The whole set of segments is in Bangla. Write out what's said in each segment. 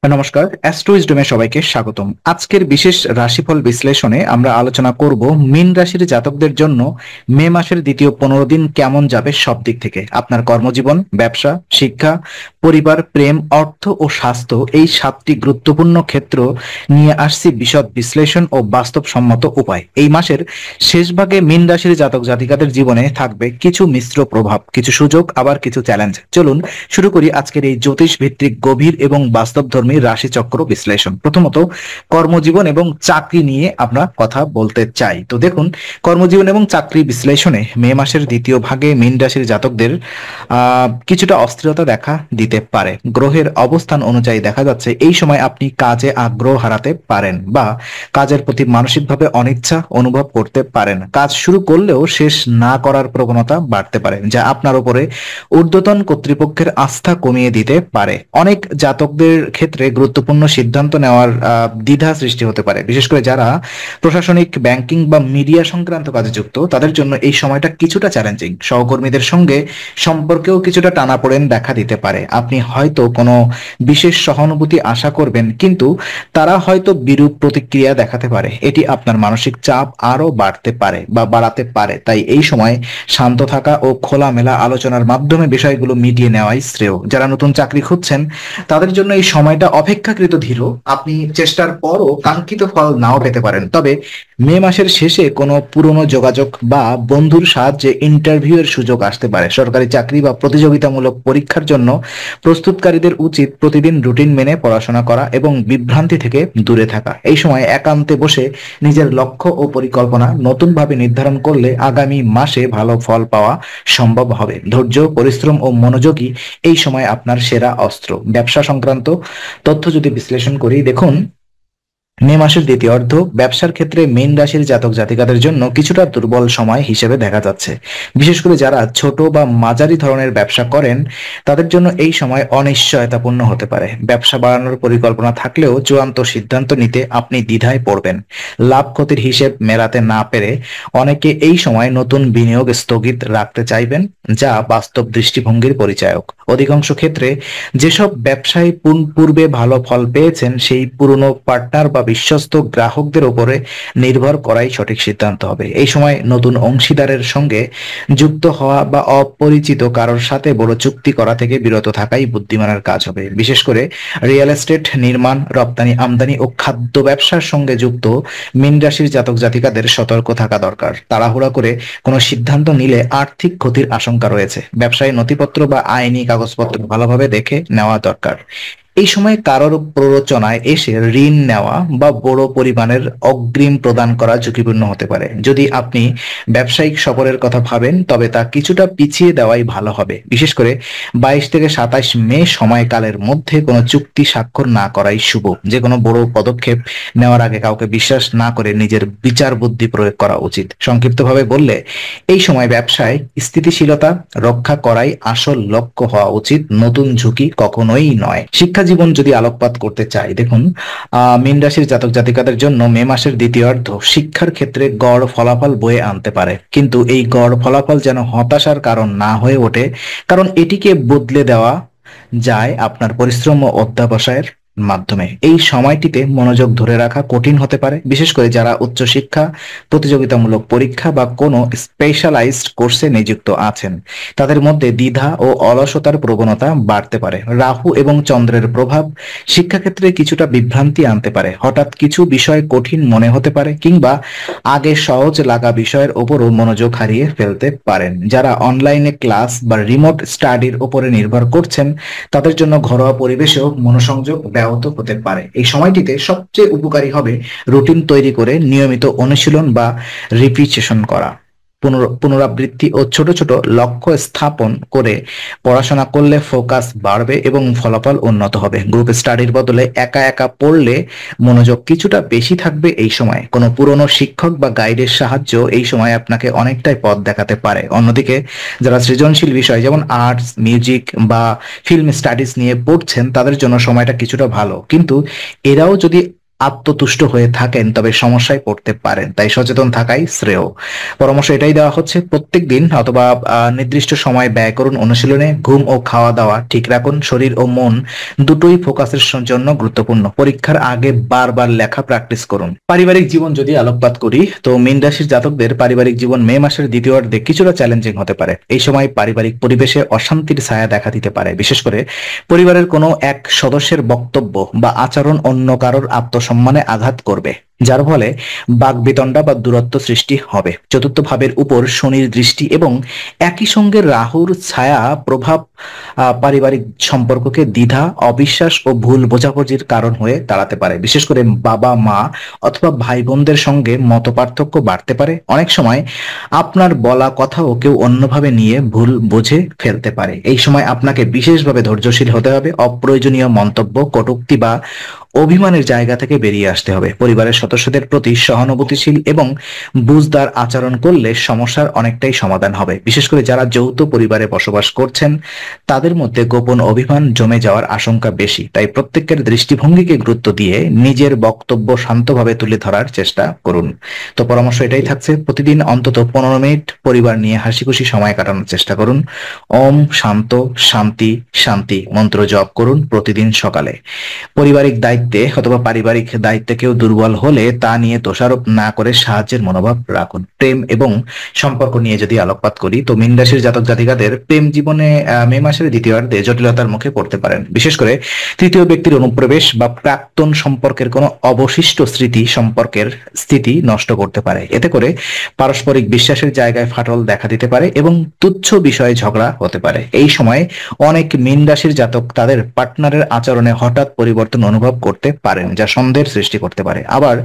নমস্কার, অ্যাস্ট্রোইজডমে সবাইকে স্বাগতম। আজকের বিশেষ রাশিফল বিশ্লেষণে আমরা আলোচনা করব মীন রাশির জাতকদের জন্য মে মাসের দ্বিতীয় 15 দিন কেমন যাবে সব দিক থেকে। আপনার কর্মজীবন, ব্যবসা, শিক্ষা, পরিবার, প্রেম, অর্থ ও স্বাস্থ্য, এই 7টি গুরুত্বপূর্ণ ক্ষেত্র নিয়ে আসছি বিশদ বিশ্লেষণ ও বাস্তবসম্মত উপায়। এই মাসের শেষ ভাগে মীন রাশির জাতক জাতিকাদের জীবনে থাকবে কিছু মিশ্র প্রভাব, কিছু সুযোগ, আবার কিছু চ্যালেঞ্জ। চলুন শুরু করি আজকের এই জ্যোতিষ ভিত্তিক গভীর এবং বাস্তবধর্মী রাশিচক্র বিশ্লেষণ। প্রথমত, কর্মজীবন এবং চাকরি নিয়ে আমরা কথা বলতে চাই। তো দেখুন, কর্মজীবন এবং চাকরি বিশ্লেষণে মে মাসের দ্বিতীয় ভাগে মীন রাশির জাতকদের কিছুটা অস্থিরতা দেখা দিতে পারে। গ্রহের অবস্থান অনুযায়ী দেখা যাচ্ছে এই সময় আপনি কাজে আগ্রহ হারাতে পারেন বা কাজের প্রতি মানসিকভাবে অনিচ্ছা অনুভব করতে পারেন। কাজ শুরু করলেও শেষ না করার প্রবণতা বাড়তে পারে, যা আপনার উপরে ঊর্ধ্বতন কর্তৃপক্ষের আস্থা কমিয়ে দিতে পারে। অনেক জাতকদের ক্ষেত্রে গুরুত্বপূর্ণ সিদ্ধান্ত নেওয়ার দ্বিধা সৃষ্টি হতে পারে। বিশেষ করে যারা প্রশাসনিক, ব্যাংকিং বা মিডিয়া সংক্রান্ত কাজে যুক্ত, তাদের জন্য এই সময়টা কিছুটা চ্যালেঞ্জিং। সহকর্মীদের সঙ্গে সম্পর্কেও কিছুটা টানাপোড়েন দেখা দিতে পারে। আপনি হয়তো কোনো বিশেষ সহানুভূতি আশা করবেন, কিন্তু তারা হয়তো বিরূপ প্রতিক্রিয়া দেখাতে পারে। এটি আপনার মানসিক চাপ আরো বাড়তে পারে বা বাড়াতে পারে। তাই এই সময় শান্ত থাকা ও খোলামেলা আলোচনার মাধ্যমে বিষয়গুলো মিটিয়ে নেওয়াই শ্রেয়। যারা নতুন চাকরি খুঁজছেন, তাদের জন্য এই সময়টা অপেক্ষাকৃত ধীর। আপনি চেষ্টার পরও কাঙ্ক্ষিত ফল নাও পেতে পারেন। তবে মে মাসের শেষে কোনো পুরনো যোগাযোগ বা বন্ধুর সাহায্যে ইন্টারভিউ এর সুযোগ আসতে পারে। সরকারি চাকরি বা প্রতিযোগিতামূলক পরীক্ষার জন্য প্রস্তুতকারীদের উচিত প্রতিদিন রুটিন মেনে পড়াশোনা করা এবং বিভ্রান্তি থেকে দূরে থাকা। এই সময় একান্তে বসে নিজের লক্ষ্য ও পরিকল্পনা নতুনভাবে নির্ধারণ করলে আগামী মাসে ভালো ফল পাওয়া সম্ভব হবে। ধৈর্য, পরিশ্রম ও মনোযোগী এই সময় আপনার সেরা অস্ত্র। ব্যবসা সংক্রান্ত তথ্য যদি বিশ্লেষণ করি, দেখুন, মে মাসের দ্বিতীয় অর্ধ ব্যবসার ক্ষেত্রে মীন রাশির জাতক জাতিকাদের জন্য কিছুটা দুর্বল সময় হিসেবে দেখা যাচ্ছে। বিশেষ করে যারা ছোট বা মাঝারি ধরনের ব্যবসা করেন, তাদের জন্য এই সময় অনিশ্চয়তাপূর্ণ হতে পারে। ব্যবসা বাড়ানোর পরিকল্পনা থাকলেও চূড়ান্ত সিদ্ধান্ত নিতে আপনি দ্বিধায় পড়বেন। লাভ ক্ষতির হিসেব মেলাতে না পেরে অনেকে এই সময় নতুন বিনিয়োগ স্থগিত রাখতে চাইবেন, যা বাস্তব দৃষ্টিভঙ্গির পরিচায়ক। অধিকাংশ ক্ষেত্রে যেসব ব্যবসায়ী পূর্বে ভালো ফল পেয়েছেন, সেই পুরনো পার্টনার বা বিশ্বস্ত গ্রাহকদের উপরে নির্ভর করাই সঠিক সিদ্ধান্ত হবে। এই সময় নতুন অংশীদারের সঙ্গে যুক্ত হওয়া বা অপরিচিত কারোর সাথে বড় চুক্তি করা থেকে বিরত থাকাই বুদ্ধিমানের কাজ হবে। বিশেষ করে রিয়েল এস্টেট, নির্মাণ, রপ্তানি, আমদানি ও খাদ্য ব্যবসার সঙ্গে যুক্ত মীন রাশির জাতক জাতিকাদের সতর্ক থাকা দরকার। তাড়াহুড়া করে কোনো সিদ্ধান্ত নিলে আর্থিক ক্ষতির আশঙ্কা রয়েছে। ব্যবসায়ী নথিপত্র বা আইনি কাগজপত্র ভালোভাবে দেখে নেওয়া দরকার। এই সময় কারোর প্ররোচনায় এসে ঋণ নেওয়া বা বড় পরিমাণের অগ্রিম প্রদান করা ঝুঁকিপূর্ণ হতে পারে। যদি আপনি ব্যবসায়িক সফরের কথা ভাবেন, তবে তা কিছুটা পিছিয়ে দেওয়াই ভালো হবে। বিশেষ করে 22 থেকে 27 মে সময়কালের মধ্যে কোনো চুক্তি স্বাক্ষর না করাই শুভ। যে কোনো বড় পদক্ষেপ নেওয়ার আগে কাউকে বিশ্বাস না করে নিজের বিচার বুদ্ধি প্রয়োগ করা উচিত। সংক্ষিপ্তভাবে বললে, এই সময় ব্যবসায় স্থিতিশীলতা রক্ষা করাই আসল লক্ষ্য হওয়া উচিত, নতুন ঝুঁকি কখনোই নয়। শিক্ষা জীবন যদি আলোকপাত করতে চাই, দেখুন, মীন রাশির জাতক জাতিকাদের জন্য মে মাসের দ্বিতীয়ার্ধ শিক্ষার ক্ষেত্রে গড় ফলাফল বয়ে আনতে পারে, কিন্তু এই গড় ফলাফল যেন হতাশার কারণ না হয়ে ওঠে, কারণ এটিকে বদলে দেওয়া যায় আপনার পরিশ্রম ও অধ্যবসায়ের মাধ্যমে। এই সময়টিতে মনোযোগ ধরে রাখা কঠিন হতে পারে, বিশেষ করে যারা উচ্চশিক্ষা, প্রতিযোগিতামূলক পরীক্ষা বা কোনো স্পেশালাইজড কোর্সে নিযুক্ত আছেন। তাদের মধ্যে দ্বিধা ও অলসতার প্রবণতা বাড়তে পারে। রাহু এবং চন্দ্রের প্রভাব শিক্ষাক্ষেত্রে কিছুটা বিভ্রান্তি আনতে পারে। হঠাৎ কিছু বিষয় কঠিন মনে হতে পারে, কিংবা আগে সহজ লাগা বিষয়ের ওপরও মনোযোগ হারিয়ে ফেলতে পারেন। যারা অনলাইনে ক্লাস বা রিমোট স্টাডির উপরে নির্ভর করছেন, তাদের জন্য ঘরোয়া পরিবেশেও মনোসংযোগ ব্যাহত হতে পারে। এই সময়টিতে সবচেয়ে উপকারী হবে রুটিন তৈরি করে নিয়মিত অনুশীলন বা রিপিটেশন করা। পুনরাবৃত্তি ও ছোট ছোট লক্ষ্য স্থাপন করে পড়াশোনা করলে ফোকাস বাড়বে এবং ফলাফল উন্নত হবে। গ্রুপ স্টাডির বদলে একা একা পড়লে মনোযোগ কিছুটা বেশি থাকবে। এই সময় কোনো পুরনো শিক্ষক বা গাইডের সাহায্য এই সময় আপনাকে অনেকটাই পথ দেখাতে পারে। অন্যদিকে যারা সৃজনশীল বিষয় যেমন আর্টস, মিউজিক বা ফিল্ম স্টাডিজ নিয়ে পড়ছেন, তাদের জন্য সময়টা কিছুটা ভালো, কিন্তু এরাও যদি আত্মতুষ্ট হয়ে থাকেন তবে সমস্যায় পড়তে পারেন, তাই সচেতন থাকাই শ্রেয়। পরামর্শ এটাই দেওয়া হচ্ছে, প্রত্যেক দিন অথবা নির্দিষ্ট সময় ব্যয় করুন অনুশীলনে। ঘুম ও খাওয়া দাওয়া ঠিক রাখুন। শরীর ও মন দুটোই ফোকাসের জন্য গুরুত্বপূর্ণ। পরীক্ষার আগে বারবার লেখা প্র্যাকটিস করুন। পারিবারিক জীবন যদি আলোকপাত করি, তো মীন রাশির জাতকদের পারিবারিক জীবন মে মাসের দ্বিতীয়ার্ধে কিছুটা চ্যালেঞ্জিং হতে পারে। এই সময় পারিবারিক পরিবেশে অশান্তির ছায়া দেখা দিতে পারে। বিশেষ করে পরিবারের কোনো এক সদস্যের বক্তব্য বা আচরণ অন্য কারোর আত্মসম্মানে আঘাত করবে, যার ফলে বাকবিতণ্ডা বা দূরত্ব সৃষ্টি হবে। চতুর্থ ভাবের উপর শনির দৃষ্টি এবং একই সঙ্গে রাহুর ছায়া প্রভাব পারিবারিক সম্পর্ককে দ্বিধা, অবিশ্বাস ও ভুল বোঝাবুঝির কারণ হয়ে দাঁড়াতে পারে। বিশেষ করে বাবা মা অথবা ভাই বোনদের সঙ্গে মতপার্থক্য বাড়তে পারে। অনেক সময় আপনার বলা কথাও কেউ অন্যভাবে নিয়ে ভুল বুঝে ফেলতে পারে। এই সময় আপনাকে বিশেষভাবে ধৈর্যশীল হতে হবে। অপ্রয়োজনীয় মন্তব্য, কটূক্তি বা অভিমানের জায়গা থেকে বেরিয়ে আসতে হবে। পরিবারের সদস্যদের প্রতি সহানুভূতিশীল এবং বুঝদার আচরণ করলে সমস্যার অনেকটাই সমাধান হবে। বিশেষ করে যারা যৌথ পরিবারে বসবাস করছেন তাদের মধ্যে গোপন অভিমান জমে যাওয়ার আশঙ্কা বেশি, তাই প্রত্যেকের দৃষ্টিভঙ্গিকে গুরুত্ব দিয়ে নিজের বক্তব্য শান্তভাবে তুলে ধরার চেষ্টা করুন। তো পরামর্শ এটাই থাকছে, প্রতিদিন অন্তত 15 মিনিট পরিবার নিয়ে হাসি খুশি সময় কাটানোর চেষ্টা করুন। ওম শান্ত শান্তি শান্তি মন্ত্র জপ করুন প্রতিদিন সকালে। পারিবারিক দায়িত্বে কেউ দুর্বল হলে তা নিয়ে দোষারোপ না করে সাহায্যের মনোভাব রাখুন। প্রেম এবং সম্পর্ক নিয়ে যদি আলোকপাত করি, তো মীন রাশির জাতক জাতিকাদের প্রেম জীবনে মে মাসের দ্বিতীয়ার্ধে জটিলতার মুখে পড়তে পারেন। বিশেষ করে তৃতীয় ব্যক্তির অনুপ্রবেশ বা প্রাক্তন সম্পর্কের কোনো অবশিষ্ট স্মৃতি সম্পর্কের স্থিতি নষ্ট করতে পারে। এতে করে পারস্পরিক বিশ্বাসের জায়গায় ফাটল দেখা দিতে পারে এবং তুচ্ছ বিষয়ে ঝগড়া হতে পারে। এই সময় অনেক মীন রাশির জাতক তাদের পার্টনারের আচরণে হঠাৎ পরিবর্তন অনুভব করতে পারেন, যা সন্দেহের সৃষ্টি করতে পারে। আবার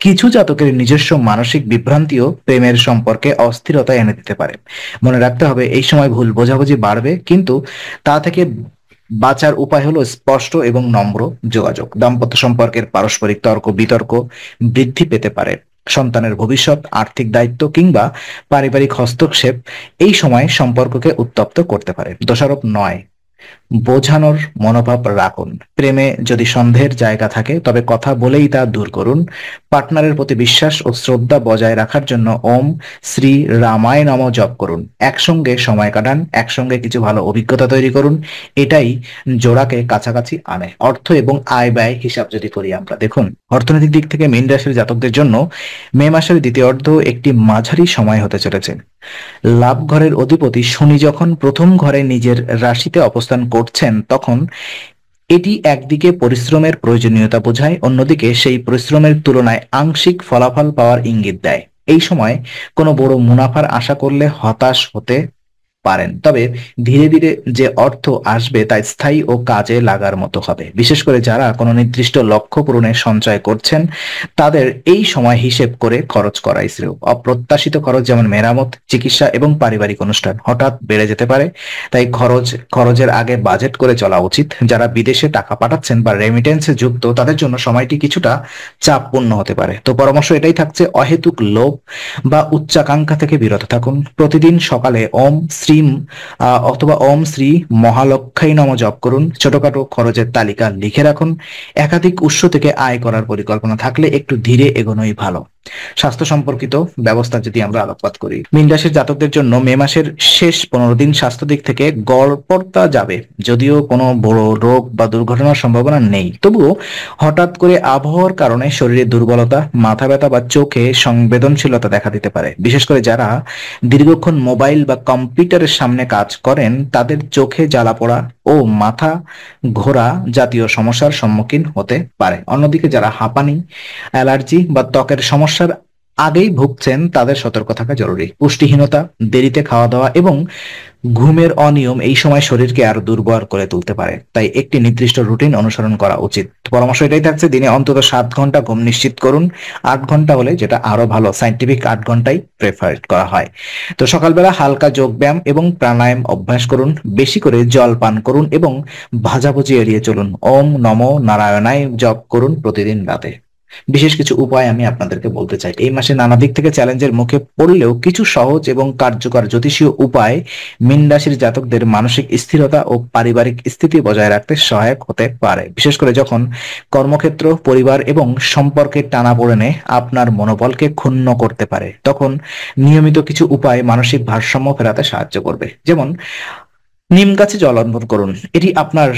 কিছু জাতকের নিজস্ব মানসিক বিভ্রান্তিও প্রেমের সম্পর্কে অস্থিরতা এনে দিতে পারে। মনে রাখতে হবে, এই সময় ভুল বোঝাবুঝি বাড়বে, কিন্তু তা থেকে বাঁচার উপায় হলো স্পষ্ট এবং নম্র যোগাযোগ। দাম্পত্য সম্পর্কের পারস্পরিক তর্ক বিতর্ক বৃদ্ধি পেতে পারে। সন্তানের ভবিষ্যৎ, আর্থিক দায়িত্ব কিংবা পারিবারিক হস্তক্ষেপ এই সময় সম্পর্ককে উত্তপ্ত করতে পারে। দোষারোপ নয়, বোঝানোর মনোভাব রাখুন। প্রেমে যদি সন্দেহের জায়গা থাকে তবে কথা বলেই তা দূর করুন। পার্টনারের প্রতি বিশ্বাস ও শ্রদ্ধা বজায় রাখার জন্য ওম শ্রী রামায় নম জপ করুন। একসঙ্গে সময় কাটান, একসঙ্গে কিছু ভালো অভিজ্ঞতা তৈরি করুন। এটাই জোড়াকে কাছাকাছি আনে। অর্থ এবং আয় ব্যয় হিসাব যদি করি আমরা, দেখুন অর্থনৈতিক দিক থেকে মীন রাশির জাতকদের জন্য মে মাসের দ্বিতীয়ার্ধ একটি মাঝারি সময় হতে চলেছে। লাভ ঘরের অধিপতি শনি যখন প্রথম ঘরে নিজের রাশিতে অবস্থান করছেন, তখন এটি একদিকে পরিশ্রমের প্রয়োজনীয়তা বোঝায়, অন্যদিকে সেই পরিশ্রমের তুলনায় আংশিক ফলাফল পাওয়ার ইঙ্গিত দেয়। এই সময় কোনো বড় মুনাফার আশা করলে হতাশ হতে পারেন, তবে ধীরে ধীরে যে অর্থ আসবে তা স্থায়ী ও কাজে লাগার মতো হবে। বিশেষ করে যারা কোনো নির্দিষ্ট লক্ষ্য পূরণে সঞ্চয় করছেন তাদের এই সময় হিসেব করে খরচ করাই শ্রেয়। অপ্রত্যাশিত খরচ যেমন মেরামত, চিকিৎসা এবং পারিবারিক অনুষ্ঠান হঠাৎ বেড়ে যেতে পারে, তাই খরচের আগে বাজেট করে চলা উচিত। যারা বিদেশে টাকা পাঠাচ্ছেন বা রেমিটেন্সে যুক্ত তাদের জন্য সময়টি কিছুটা চাপপূর্ণ হতে পারে। তো পরামর্শ এটাই থাকছে, অহেতুক লোভ বা উচ্চাকাঙ্ক্ষা থেকে বিরত থাকুন। প্রতিদিন সকালে ওম অথবা ওম শ্রী মহালক্ষাই নম জপ করুন। ছোটখাটো খরচের তালিকা লিখে রাখুন। একাধিক উৎস থেকে আয় করার পরিকল্পনা থাকলে একটু ধীরে এগোনোই ভালো। স্বাস্থ্য সম্পর্কিত ব্যবস্থা যদি আমরা আলোকপাত করি, মীন রাশির জাতকদের জন্য মে মাসের শেষ 15 দিন স্বাস্থ্য দিক থেকে গড়পড়তা যাবে। যদিও কোনো বড় রোগ বা দুর্ঘটনার সম্ভাবনা নেই, তবুও হঠাৎ করে আবহাওয়ার কারণে শরীরে দুর্বলতা, মাথা ব্যথা বা চোখে সংবেদনশীলতা দেখা দিতে পারে। বিশেষ করে যারা দীর্ঘক্ষণ মোবাইল বা কম্পিউটারের সামনে কাজ করেন তাদের চোখে জ্বালা পোড়া ও মাথা ঘোরা জাতীয় সমস্যার সম্মুখীন হতে পারে। অন্যদিকে যারা হাঁপানি, অ্যালার্জি বা ত্বকের সমস্যার আগেই ভুগছেন তাদের সতর্ক থাকা জরুরি। পুষ্টিহীনতা, দেরিতে খাওয়া দাওয়া এবং ঘুমের অনিয়ম এই সময় শরীরকে আরো দুর্বল করে তুলতে পারে, তাই একটি নির্দিষ্ট রুটিন অনুসরণ করা উচিত। পরামর্শ এটাই থাকছে, দিনে অন্তত 7 ঘন্টা ঘুম নিশ্চিত করুন। 8 ঘন্টা হলে যেটা আরো ভালো, সাইন্টিফিক 8 ঘন্টাই প্রেফার করা হয়। তো সকালবেলা হালকা যোগ ব্যায়াম এবং প্রাণায়াম অভ্যাস করুন। বেশি করে জল পান করুন এবং ভাজাভুজি এড়িয়ে চলুন। ওম নমো নারায়ণায় জপ করুন প্রতিদিন রাতে। বিশেষ কিছু উপায় আমি আপনাদেরকে বলতে চাই। এই মাসে নানা দিক থেকে চ্যালেঞ্জের মুখে পড়লেও কিছু সহজ এবং কার্যকর জ্যোতিষীয় উপায় মীন রাশির জাতকদের মানসিক স্থিরতা ও পারিবারিক স্থিতি বজায় রাখতে সহায়ক হতে পারে। বিশেষ করে যখন কর্মক্ষেত্র, পরিবার এবং সম্পর্কের টানাপোড়েনে আপনার মনোবলকে ক্ষুণ্ণ করতে পারে, তখন নিয়মিত কিছু উপায় মানসিক ভারসাম্য ফেরাতে সাহায্য করবে। যেমন নিম গাছে জল অর্পণ করুন। এটি আপনার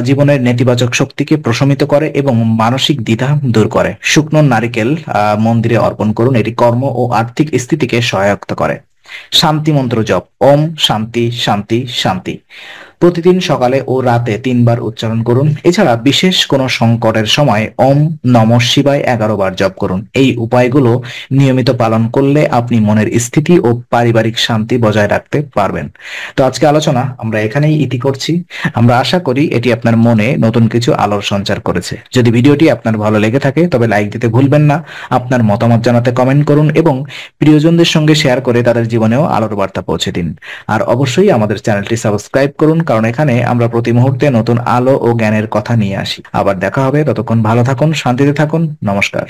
জীবনের নেতিবাচক শক্তিকে প্রশমিত করে এবং মানসিক দ্বিধা দূর করে। শুকনো নারিকেল মন্দিরে অর্পণ করুন। এটি কর্ম ও আর্থিক স্থিতিকে সহায়তা করে। শান্তি মন্ত্র জপ, ওম শান্তি শান্তি শান্তি, প্রতিদিন সকালে ও রাতে 3 বার উচ্চারণ করুন। এছাড়া বিশেষ কোনো সংকটের সময় ওম নমঃ শিবায় 11 বার জপ করুন। এই উপায়গুলো নিয়মিত পালন করলে আপনি মনের স্থিতি ও পারিবারিক শান্তি বজায় রাখতে পারবেন। তো আজকে আলোচনা আমরা এখানেই ইতি করছি। আমরা আশা করি এটি আপনার মনে নতুন কিছু আলোর সঞ্চার করেছে। যদি ভিডিওটি আপনার ভালো লেগে থাকে তবে লাইক দিতে ভুলবেন না। আপনার মতামত জানাতে কমেন্ট করুন এবং প্রিয়জনদের সঙ্গে শেয়ার করে তাদের জীবনেও আলোর বার্তা পৌঁছে দিন। আর অবশ্যই আমাদের চ্যানেলটি সাবস্ক্রাইব করুন, কারণ এখানে আমরা প্রতি মুহূর্তে নতুন আলো ও জ্ঞানের কথা নিয়ে আসি। আবার দেখা হবে, ততক্ষণ ভালো থাকুন, শান্তিতে থাকুন। নমস্কার।